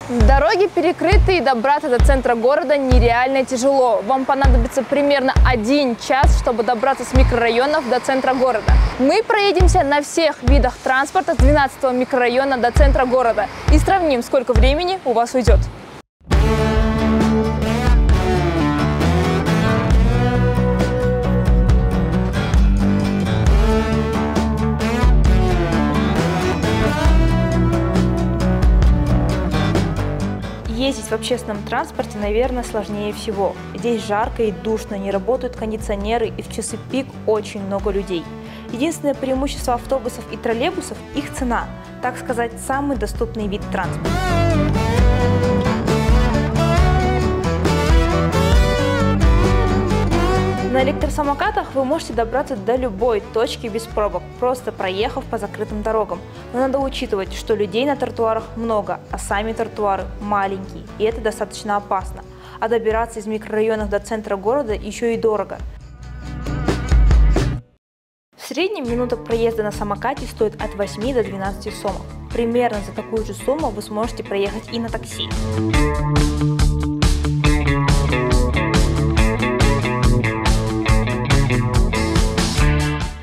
Дороги перекрыты, и добраться до центра города нереально тяжело. Вам понадобится примерно 1 час, чтобы добраться с микрорайонов до центра города. Мы проедемся на всех видах транспорта с 12-го микрорайона до центра города и сравним, сколько времени у вас уйдет. Ездить в общественном транспорте, наверное, сложнее всего. Здесь жарко и душно, не работают кондиционеры, и в часы пик очень много людей. Единственное преимущество автобусов и троллейбусов – их цена, так сказать, самый доступный вид транспорта. На электросамокатах вы можете добраться до любой точки без пробок, просто проехав по закрытым дорогам. Но надо учитывать, что людей на тротуарах много, а сами тротуары маленькие, и это достаточно опасно. А добираться из микрорайонов до центра города еще и дорого. В среднем минута проезда на самокате стоит от 8 до 12 сомов. Примерно за такую же сумму вы сможете проехать и на такси.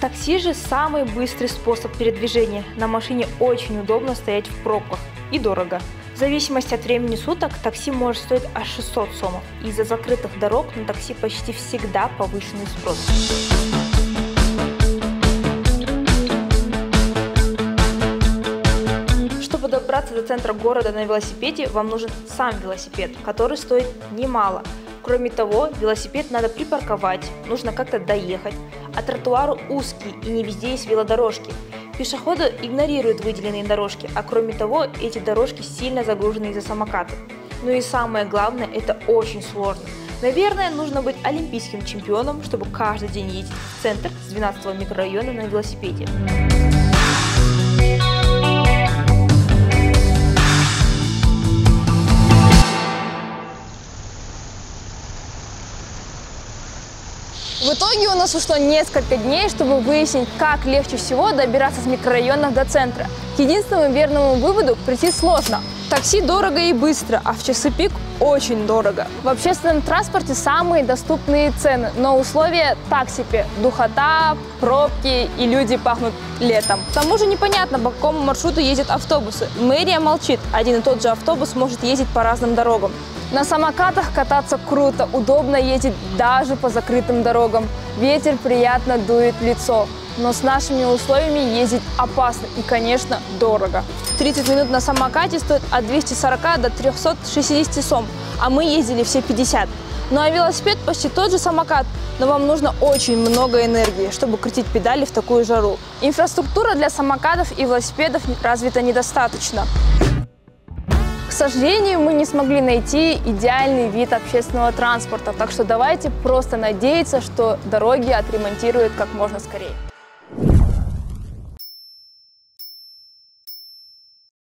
Такси же самый быстрый способ передвижения. На машине очень удобно стоять в пробках и дорого. В зависимости от времени суток такси может стоить аж 600 сомов. Из-за закрытых дорог на такси почти всегда повышенный спрос. Чтобы добраться до центра города на велосипеде, вам нужен сам велосипед, который стоит немало. Кроме того, велосипед надо припарковать, нужно как-то доехать, а тротуары узкие и не везде есть велодорожки. Пешеходы игнорируют выделенные дорожки, а кроме того, эти дорожки сильно загружены из-за самокатов. Ну и самое главное, это очень сложно. Наверное, нужно быть олимпийским чемпионом, чтобы каждый день ездить в центр с 12-го микрорайона на велосипеде. В итоге у нас ушло несколько дней, чтобы выяснить, как легче всего добираться с микрорайонов до центра. К единственному верному выводу прийти сложно. Такси дорого и быстро, а в часы пик очень дорого. В общественном транспорте самые доступные цены, но условия так себе. Духота, пробки и люди пахнут летом. К тому же непонятно, по какому маршруту ездят автобусы. Мэрия молчит, один и тот же автобус может ездить по разным дорогам. На самокатах кататься круто, удобно ездить даже по закрытым дорогам. Ветер приятно дует в лицо. Но с нашими условиями ездить опасно и, конечно, дорого. 30 минут на самокате стоит от 240 до 360 сом, а мы ездили все 50. Ну а велосипед почти тот же самокат, но вам нужно очень много энергии, чтобы крутить педали в такую жару. Инфраструктура для самокатов и велосипедов развита недостаточно. К сожалению, мы не смогли найти идеальный вид общественного транспорта, так что давайте просто надеяться, что дороги отремонтируют как можно скорее.